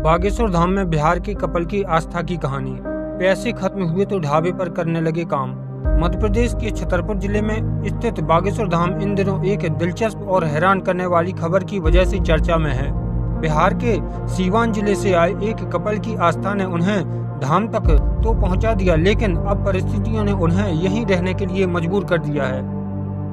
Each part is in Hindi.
बागेश्वर धाम में बिहार के कपल की आस्था की कहानी। पैसे खत्म हुए तो ढाबे पर करने लगे काम। मध्य प्रदेश के छतरपुर जिले में स्थित बागेश्वर धाम इन दिनों एक दिलचस्प और हैरान करने वाली खबर की वजह से चर्चा में है। बिहार के सीवान जिले से आए एक कपल की आस्था ने उन्हें धाम तक तो पहुंचा दिया, लेकिन अब परिस्थितियों ने उन्हें यहीं रहने के लिए मजबूर कर दिया है।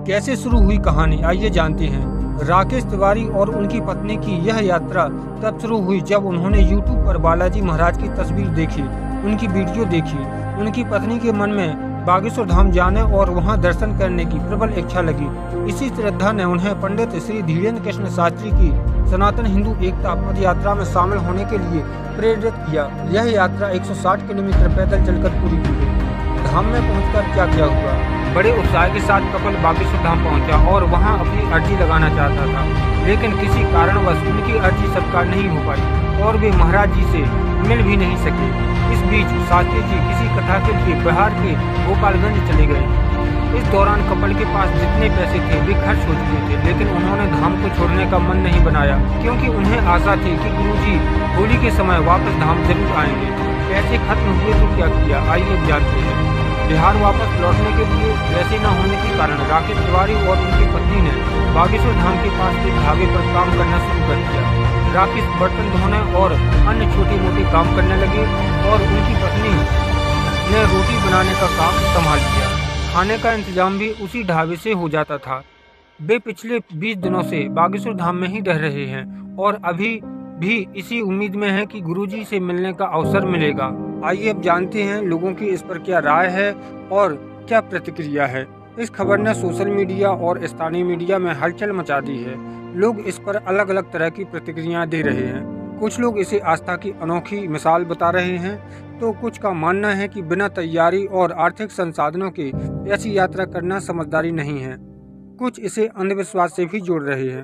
कैसे शुरू हुई कहानी, आइए जानते हैं। राकेश तिवारी और उनकी पत्नी की यह यात्रा तब शुरू हुई जब उन्होंने YouTube पर बालाजी महाराज की तस्वीर देखी, उनकी वीडियो देखी। उनकी पत्नी के मन में बागेश्वर धाम जाने और वहां दर्शन करने की प्रबल इच्छा लगी। इसी श्रद्धा ने उन्हें पंडित श्री धीरेन्द्र कृष्ण शास्त्री की सनातन हिंदू एकता पद यात्रा में शामिल होने के लिए प्रेरित किया। यह यात्रा 160 किलोमीटर पैदल चलकर पूरी की गई। धाम में पहुंचकर क्या हुआ। बड़े उत्साह के साथ कपल बागेश्वर धाम पहुंचा और वहां अपनी अर्जी लगाना चाहता था, लेकिन किसी कारणवश उनकी अर्जी स्वीकार नहीं हो पाई और वे महाराज जी से मिल भी नहीं सके। इस बीच शास्त्री जी किसी कथा के लिए बिहार के गोपालगंज चले गए। इस दौरान कपल के पास जितने पैसे थे वे खर्च हो चुके थे, लेकिन उन्होंने धाम को छोड़ने का मन नहीं बनाया, क्योंकि उन्हें आशा थी कि गुरुजी होली के समय वापस धाम जरूर आएंगे। पैसे खत्म हुए तो क्या किया, आइए जानते हैं। बिहार वापस लौटने के लिए पैसे न होने के कारण राकेश तिवारी और उनकी पत्नी ने बागेश्वर धाम के पास एक ढाबे पर काम करना शुरू कर दिया। राकेश बर्तन धोने और अन्य छोटे मोटे काम करने लगे और उनकी पत्नी ने रोटी बनाने का काम संभाल लिया। खाने का इंतजाम भी उसी ढाबे से हो जाता था। वे पिछले 20 दिनों से बागेश्वर धाम में ही रह रहे हैं और अभी भी इसी उम्मीद में है कि गुरुजी से मिलने का अवसर मिलेगा। आइए अब जानते हैं लोगों की इस पर क्या राय है और क्या प्रतिक्रिया है। इस खबर ने सोशल मीडिया और स्थानीय मीडिया में हलचल मचा दी है। लोग इस पर अलग अलग तरह की प्रतिक्रियाएं दे रहे हैं। कुछ लोग इसे आस्था की अनोखी मिसाल बता रहे हैं, तो कुछ का मानना है कि बिना तैयारी और आर्थिक संसाधनों के ऐसी यात्रा करना समझदारी नहीं है। कुछ इसे अंधविश्वास से भी जोड़ रहे हैं।